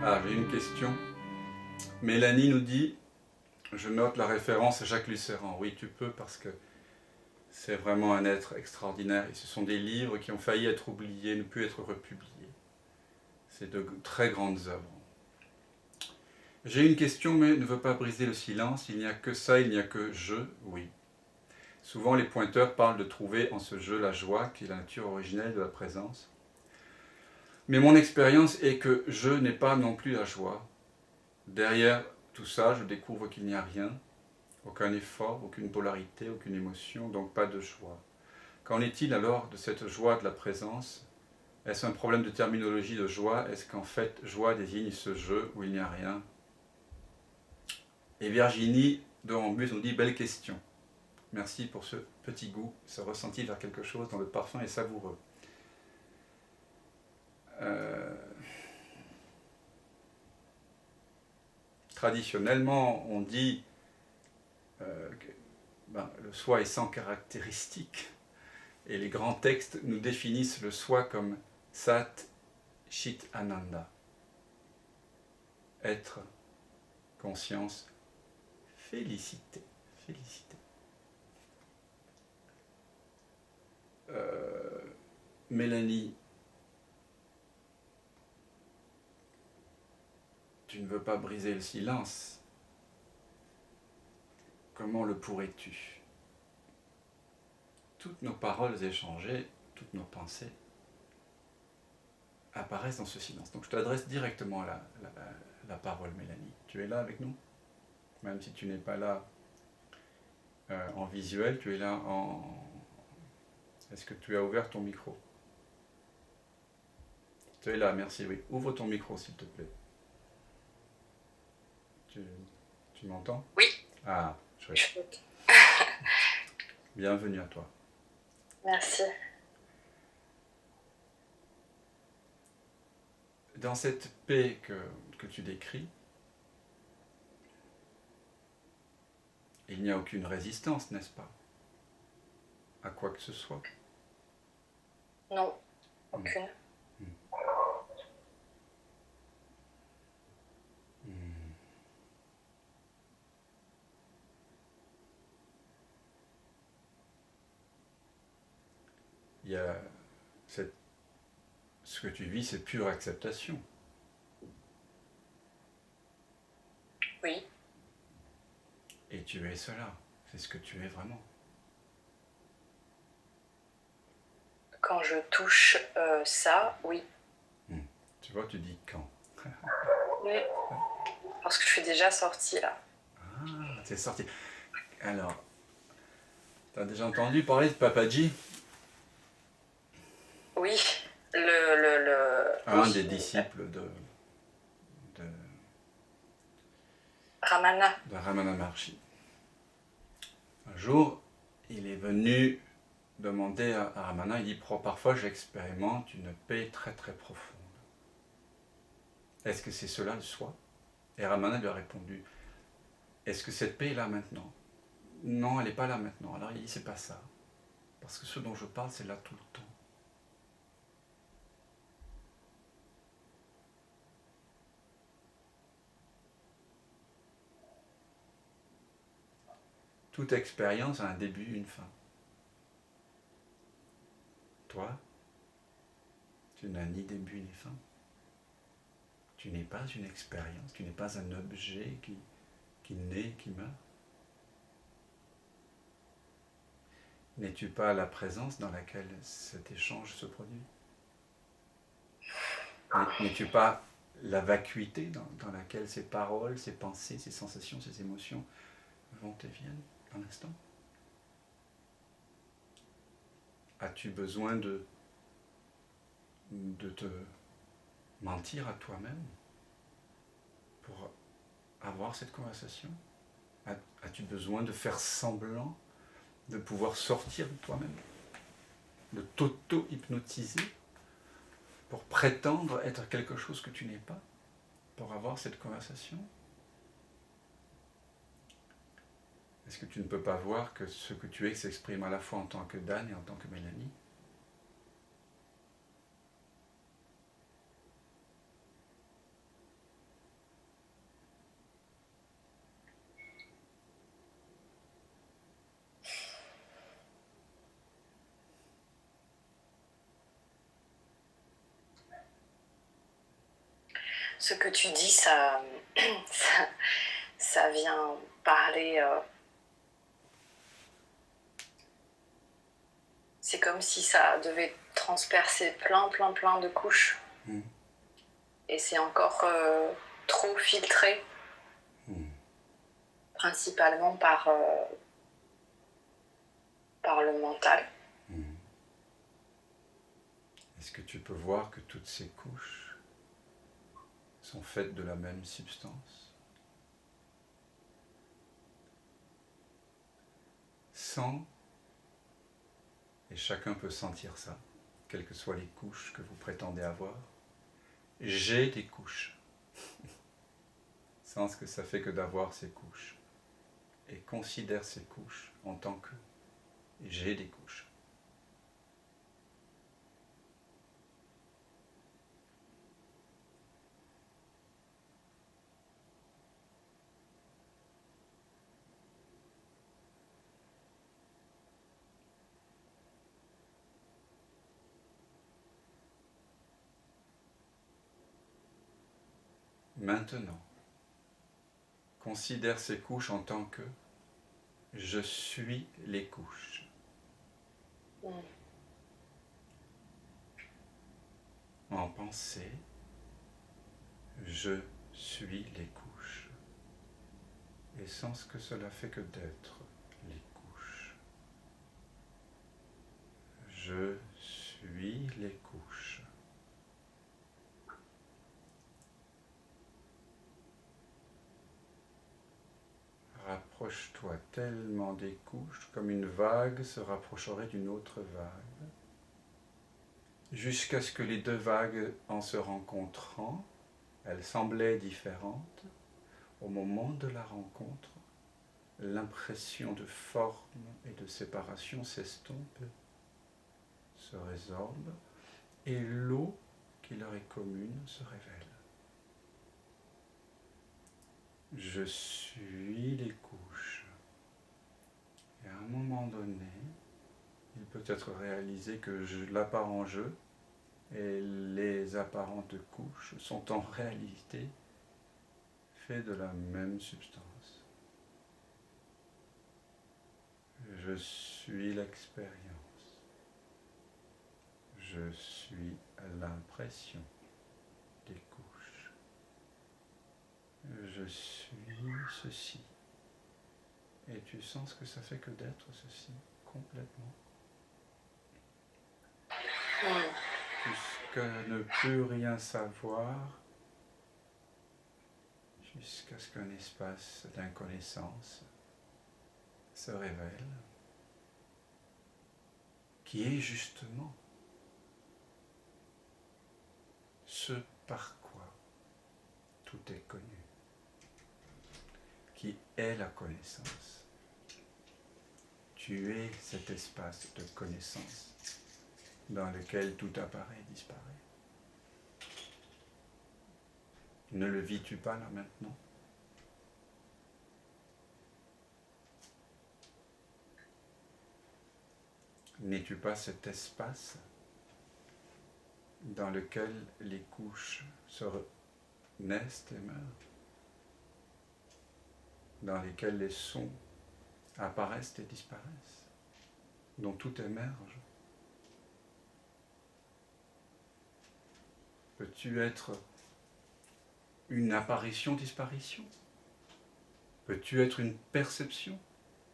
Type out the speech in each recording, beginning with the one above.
Ah, j'ai une question. Mélanie nous dit, je note la référence à Jacques Lucéran. Oui, tu peux, parce que c'est vraiment un être extraordinaire. Et ce sont des livres qui ont failli être oubliés, ne plus être republiés. C'est de très grandes œuvres. J'ai une question, mais ne veux pas briser le silence. Il n'y a que ça, il n'y a que je, oui. Souvent, les pointeurs parlent de trouver en ce jeu la joie, qui est la nature originelle de la présence. Mais mon expérience est que je n'ai pas non plus la joie. Derrière tout ça, je découvre qu'il n'y a rien, aucun effort, aucune polarité, aucune émotion, donc pas de joie. Qu'en est-il alors de cette joie de la présence? Est-ce un problème de terminologie de joie? Est-ce qu'en fait, joie désigne ce jeu où il n'y a rien? Et Virginie de Rambus nous dit, belle question. Merci pour ce petit goût, ce ressenti vers quelque chose dont le parfum est savoureux. Traditionnellement, on dit que le soi est sans caractéristique. Et les grands textes nous définissent le soi comme Sat Chit Ananda. Être, conscience, félicité. Félicité. Mélanie, tu ne veux pas briser le silence. Comment le pourrais-tu? Toutes nos paroles échangées, toutes nos pensées apparaissent dans ce silence. Donc je t'adresse directement la parole, Mélanie. Tu es là avec nous? Même si tu n'es pas là en visuel, tu es là en... Est-ce que tu as ouvert ton micro? Tu es là, merci, oui. Ouvre ton micro, s'il te plaît. Tu m'entends? Oui. Ah, chouette. Bienvenue à toi. Merci. Dans cette paix que tu décris, il n'y a aucune résistance, n'est-ce pas? À quoi que ce soit? Non, aucune. Il y a ce que tu vis, c'est pure acceptation. Oui. Et tu es cela, c'est ce que tu es vraiment. Quand je touche ça, oui. Tu vois, tu dis quand. Oui. Parce que je suis déjà sortie là. Ah, t'es sorti. Alors, t'as déjà entendu parler de Papaji? Oui, Un des disciples de Ramana. De Ramana Maharshi. Un jour, il est venu demander à Ramana, il dit, parfois j'expérimente une paix très très profonde. Est-ce que c'est cela le soi? Et Ramana lui a répondu, est-ce que cette paix est là maintenant? Non, elle n'est pas là maintenant. Alors il dit, c'est pas ça. Parce que ce dont je parle, c'est là tout le temps. Toute expérience a un début, une fin. Toi, tu n'as ni début ni fin. Tu n'es pas une expérience, tu n'es pas un objet qui naît, qui meurt. N'es-tu pas la présence dans laquelle cet échange se produit? N'es-tu pas la vacuité dans laquelle ces paroles, ces pensées, ces sensations, ces émotions vont et viennent à l'instant? As-tu besoin de te mentir à toi-même pour avoir cette conversation? As-tu besoin de faire semblant de pouvoir sortir de toi-même, de t'auto-hypnotiser pour prétendre être quelque chose que tu n'es pas, pour avoir cette conversation? Est-ce que tu ne peux pas voir que ce que tu es s'exprime à la fois en tant que Dan et en tant que Mélanie? ce que tu dis, ça, ça vient parler. C'est comme si ça devait transpercer plein de couches. Et c'est encore trop filtré, principalement par le mental. Est-ce que tu peux voir que toutes ces couches sont faites de la même substance? Sans, et chacun peut sentir ça, quelles que soient les couches que vous prétendez avoir, j'ai des couches. Sans ce que ça fait que d'avoir ces couches. Et considère ces couches en tant que j'ai des couches. Maintenant, considère ces couches en tant que je suis les couches. En pensée, je suis les couches. Et sans ce que cela fait que d'être les couches. Je suis les couches. Rapproche-toi tellement des couches comme une vague se rapprocherait d'une autre vague, jusqu'à ce que les deux vagues, en se rencontrant, elles semblaient différentes. Au moment de la rencontre, l'impression de forme et de séparation s'estompe, se résorbe, et l'eau qui leur est commune se révèle. Je suis les couches. Et à un moment donné, il peut être réalisé que l'apparent jeu et les apparentes couches sont en réalité faits de la même substance. Je suis l'expérience. Je suis l'impression des couches. Je suis ceci. Et tu sens ce que ça fait que d'être ceci, complètement. Jusqu'à ne plus rien savoir, jusqu'à ce qu'un espace d'inconnaissance se révèle, qui est justement ce par quoi tout est connu, qui est la connaissance. Tu es cet espace de connaissance dans lequel tout apparaît et disparaît. Ne le vis-tu pas là maintenant? N'es-tu pas cet espace dans lequel les couches naissent et meurent, dans lesquels les sons apparaissent et disparaissent, dont tout émerge? Peux-tu être une apparition-disparition? Peux-tu être une perception?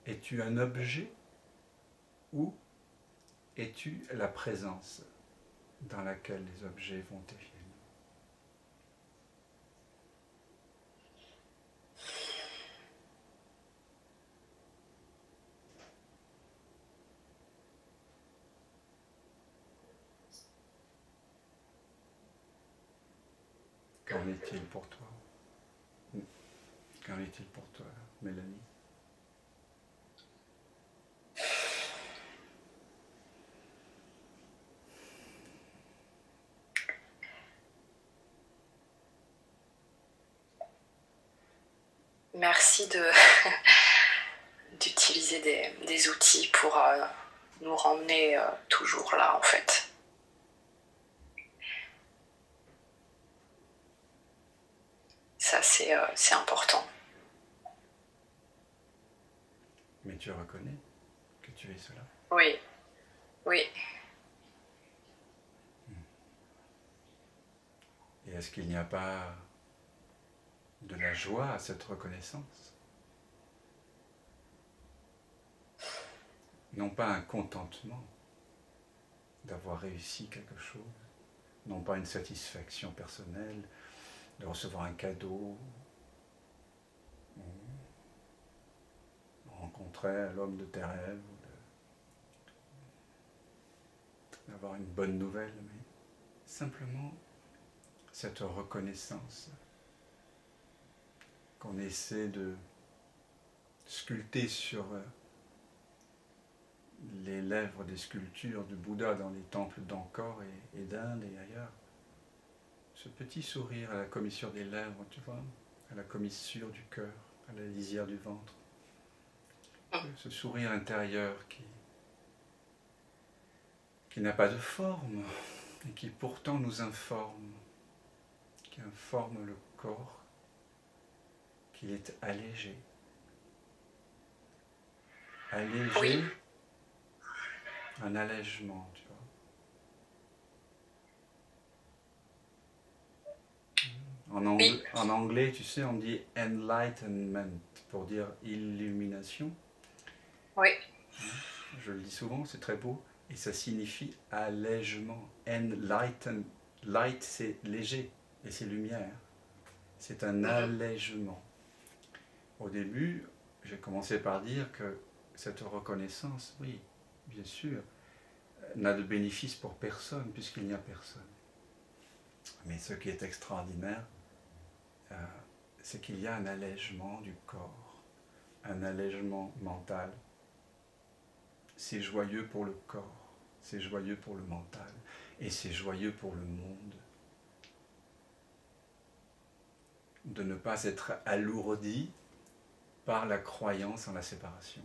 Es-tu un objet? Ou es-tu la présence dans laquelle les objets vont et viennent? Qu'en est-il pour toi? Qu'en est-il pour toi, Mélanie? Merci d'utiliser des outils pour nous ramener toujours là, en fait. c'est important. Mais tu reconnais que tu es cela. Oui, oui. Et est-ce qu'il n'y a pas de la joie à cette reconnaissance? Non pas un contentement d'avoir réussi quelque chose, non pas une satisfaction personnelle, de recevoir un cadeau, ou rencontrer l'homme de tes rêves, d'avoir une bonne nouvelle, mais simplement cette reconnaissance qu'on essaie de sculpter sur les lèvres des sculptures du Bouddha dans les temples d'Angkor et d'Inde et ailleurs. Ce petit sourire à la commissure des lèvres, tu vois, à la commissure du cœur, à la lisière du ventre. Ce sourire intérieur qui n'a pas de forme et qui pourtant nous informe, qui informe le corps, qu'il est allégé. Allégé, oui. Un allègement, tu vois. En anglais, tu sais, on dit enlightenment pour dire illumination. Oui. Je le dis souvent, c'est très beau. Et ça signifie allègement. Enlighten. Light, c'est léger et c'est lumière. C'est un allègement. Au début, j'ai commencé par dire que cette reconnaissance, oui, bien sûr, n'a de bénéfice pour personne, puisqu'il n'y a personne. Mais ce qui est extraordinaire, c'est qu'il y a un allègement du corps, un allègement mental. C'est joyeux pour le corps, c'est joyeux pour le mental, et c'est joyeux pour le monde. De ne pas être alourdi par la croyance en la séparation.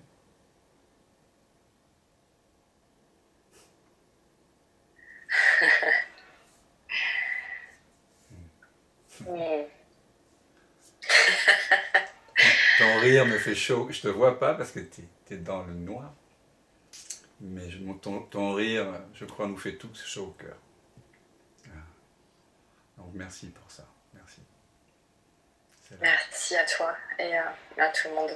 Ton rire me fait chaud. Je te vois pas parce que tu es dans le noir. Mais ton rire, je crois, nous fait tous chaud au cœur. Donc merci pour ça. Merci. Merci à toi et à tout le monde.